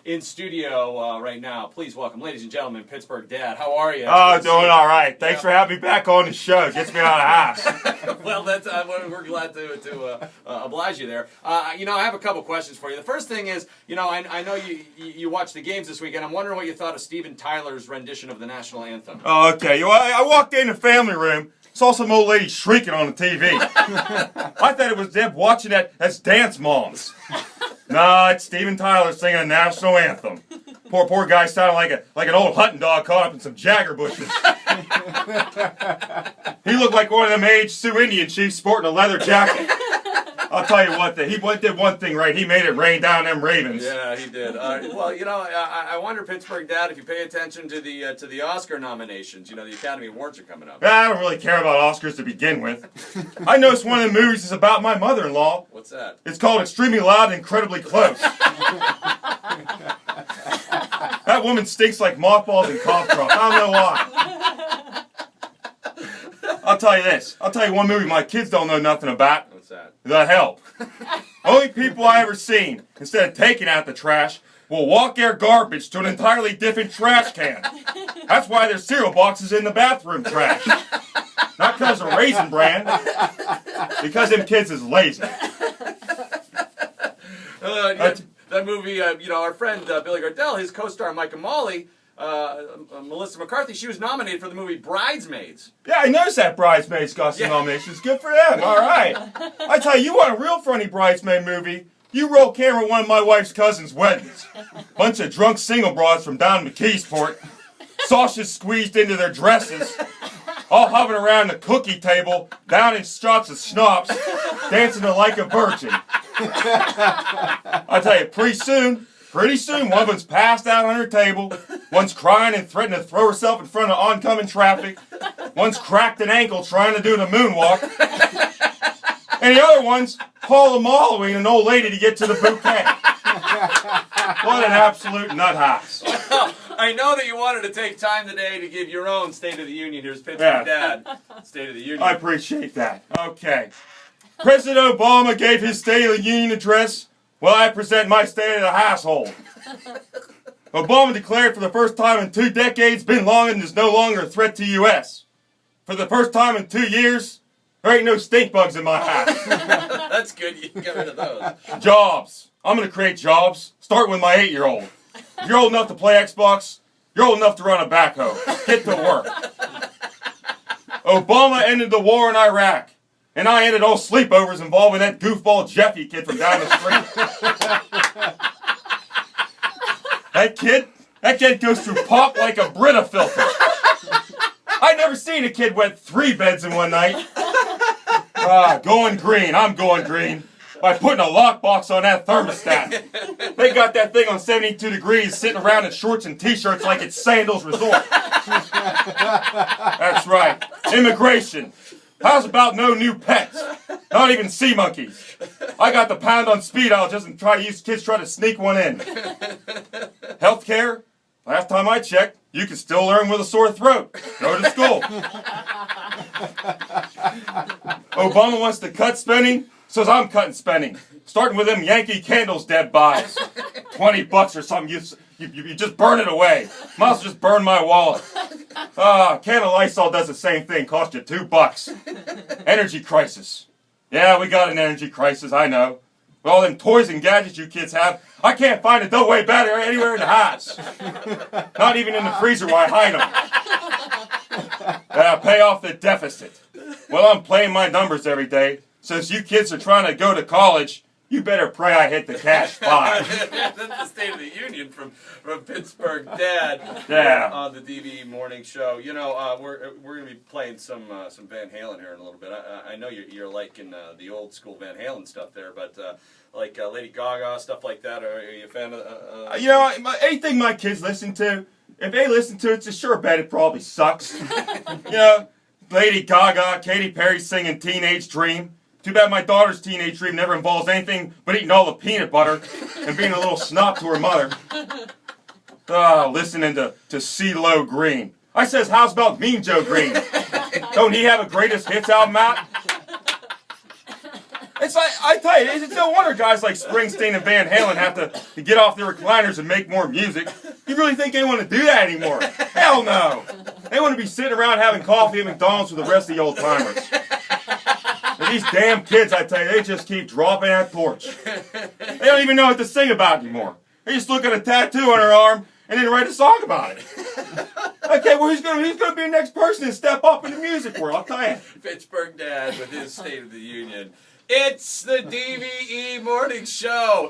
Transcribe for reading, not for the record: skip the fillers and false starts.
in studio right now. Please welcome, ladies and gentlemen, Pittsburgh Dad. How are you? Oh, doing all right. Thanks for having me back on the show. Gets me out of the house. Well, we're glad to oblige you there. I have a couple questions for you. The first thing is, I know you watched the games this weekend. I'm wondering what you thought of Steven Tyler's rendition of the national anthem. Oh, okay. Well, I walked in the family room, saw some old lady shrieking on the TV. I thought it was them watching as dance moms. No, it's Steven Tyler singing a national anthem. Poor guy sounded like an old hunting dog caught up in some jagger bushes. He looked like one of them aged Sioux Indian chiefs sporting a leather jacket. I'll tell you what, he did one thing right. He made it rain down them Ravens. Yeah, he did. Well, I wonder, Pittsburgh Dad, if you pay attention to the Oscar nominations. The Academy Awards are coming up. I don't really care about Oscars to begin with. I noticed one of the movies is about my mother-in-law. What's that? It's called Extremely Loud and Incredibly Close. That woman stinks like mothballs and cough drops. I don't know why. I'll tell you this. I'll tell you one movie my kids don't know nothing about. What's that? The Help. Only people I ever seen, instead of taking out the trash, will walk their garbage to an entirely different trash can. That's why there's cereal boxes in the bathroom trash. Not because of Raisin Bran, because them kids is lazy. That movie, our friend Billy Gardell, his co-star Mike and Molly, Melissa McCarthy, she was nominated for the movie Bridesmaids. Yeah, I noticed that Bridesmaids got some nominations. Good for them. All right. I tell you want a real funny bridesmaid movie, you roll camera at one of my wife's cousin's weddings. Bunch of drunk single broads from down McKeesport, sausages squeezed into their dresses, all hovering around the cookie table, down in shots of schnapps, dancing like a virgin. I tell you, pretty soon, one of them's passed out on her table, one's crying and threatening to throw herself in front of oncoming traffic, one's cracked an ankle trying to do the moonwalk, and the other one's Paul-a-Mallowing an old lady to get to the bouquet. What an absolute nuthouse. Well, I know that you wanted to take time today to give your own State of the Union. Here's Pittsburgh Dad, State of the Union. I appreciate that. Okay. President Obama gave his State of the Union address. Well, I present my State of the Household. Obama declared for the first time in 2 decades, Bin Laden is no longer a threat to the U.S. For the first time in 2 years, there ain't no stink bugs in my house. That's good. You can get rid of those. Jobs. I'm going to create jobs, starting with my 8-year-old. If you're old enough to play Xbox, you're old enough to run a backhoe. Get to work. Obama ended the war in Iraq. And I ended all sleepovers involving that goofball Jeffy kid from down the street. That kid goes through pop like a Brita filter. I never seen a kid wet 3 beds in one night. Going green. I'm going green. By putting a lockbox on that thermostat. They got that thing on 72 degrees sitting around in shorts and t-shirts like it's Sandals Resort. That's right. Immigration. How's about no new pets? Not even sea monkeys. I got the pound on speed dial just and kids try to sneak one in. Healthcare? Last time I checked, you can still learn with a sore throat. Go to school. Obama wants to cut spending, so I'm cutting spending. Starting with them Yankee Candles Dad buys. $20 or something, you just burn it away. Might as well just burn my wallet. A can of Lysol does the same thing, cost you $2. Energy crisis. Yeah, we got an energy crisis, I know. With all them toys and gadgets you kids have, I can't find a dough way battery anywhere in the house. Not even in the freezer where I hide them. Pay off the deficit. Well, I'm playing my numbers every day. Since you kids are trying to go to college, you better pray I hit the cash 5. That's the State of the Union from Pittsburgh Dad on the WDVE Morning Show. We're going to be playing some Van Halen here in a little bit. I know you're liking the old school Van Halen stuff there, but like Lady Gaga, stuff like that, are you a fan of? Anything my kids listen to, if they listen to it, it's a sure bet it probably sucks. Lady Gaga, Katy Perry singing Teenage Dream. Too bad my daughter's teenage dream never involves anything but eating all the peanut butter and being a little snot to her mother. Listening to CeeLo Green. I says, how's about Mean Joe Green? Don't he have a greatest hits album out? It's like, I tell you, it's no wonder guys like Springsteen and Van Halen have to get off their recliners and make more music. You really think they want to do that anymore? Hell no. They want to be sitting around having coffee at McDonald's with the rest of the old timers. And these damn kids, I tell you, they just keep dropping that porch. They don't even know what to sing about anymore. They just look at a tattoo on her arm and then write a song about it. Okay, well, who's gonna be the next person to step up in the music world? I'll tell you. Pittsburgh Dad with his State of the Union. It's the DVE Morning Show.